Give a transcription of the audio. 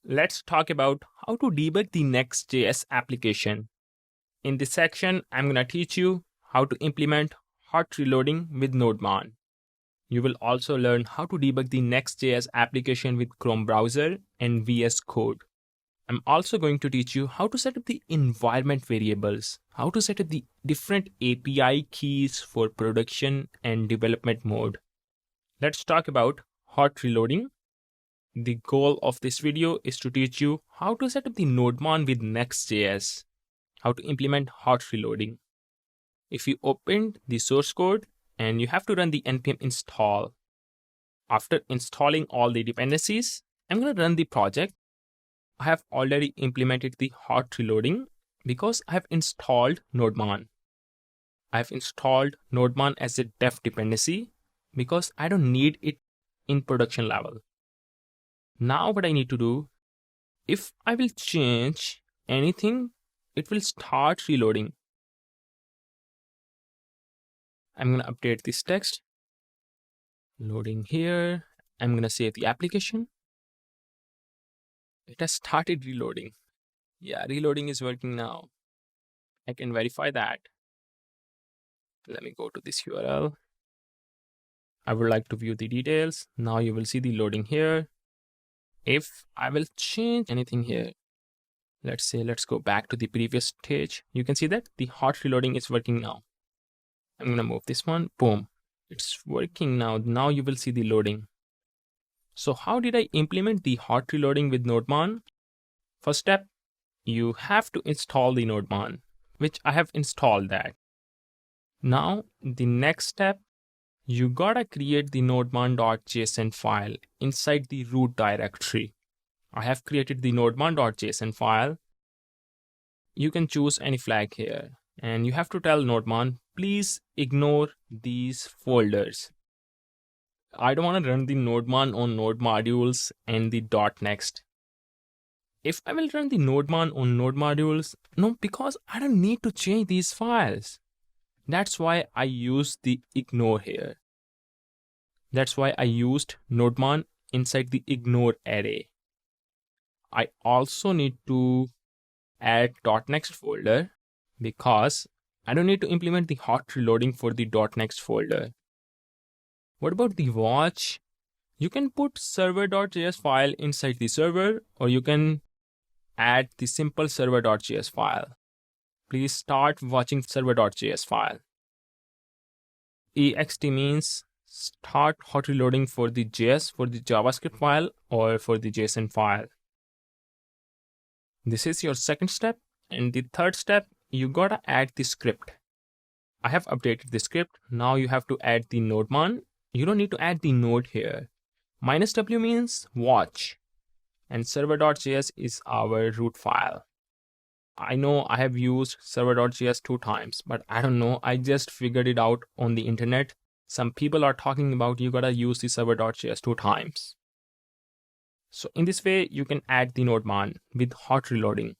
Let's talk about how to debug the Next.js application. In this section, I'm going to teach you how to implement hot reloading with nodemon. You will also learn how to debug the Next.js application with Chrome browser and VS Code. I'm also going to teach you how to set up the environment variables, how to set up the different API keys for production and development mode. Let's talk about hot reloading. The goal of this video is to teach you how to set up the nodemon with Next.js, how to implement hot reloading. If you open the source code and you have to run the npm install. After installing all the dependencies, I'm going to run the project. I have already implemented the hot reloading because I have installed nodemon. I have installed nodemon as a dev dependency because I don't need it in production level. Now what I need to do, if I will change anything, it will start reloading. I'm going to update this text. Loading here. I'm going to save the application. It has started reloading. Yeah, reloading is working now. I can verify that. Let me go to this URL. I would like to view the details. Now you will see the loading here. If I will change anything here, let's go back to the previous stage. You can see that the hot reloading is working now. I'm going to move this one. Boom. It's working now. Now you will see the loading. So how did I implement the hot reloading with nodemon? First step, you have to install the nodemon, which I have installed that. Now, the next step, you gotta create the nodemon.json file inside the root directory. I have created the nodemon.json file. You can choose any flag here. And you have to tell nodemon, please ignore these folders. I don't want to run the nodemon on node modules and the .next. If I will run the nodemon on node modules, no, because I don't need to change these files. That's why I use the ignore here. That's why I used nodemon inside the ignore array. I also need to add .next folder because I don't need to implement the hot reloading for the .next folder. What about the watch? You can put server.js file inside the server, or you can add the simple server.js file. Please start watching server.js file. ext means start hot reloading for the JS, for the JavaScript file, or for the JSON file. This is your second step. And the third step, you gotta add the script. I have updated the script. Now you have to add the nodemon. You don't need to add the node here. -w means watch. And server.js is our root file. I know I have used server.js 2 times, but I don't know. I just figured it out on the internet. Some people are talking about you gotta use the server.js 2 times. So in this way, you can add the nodemon with hot reloading.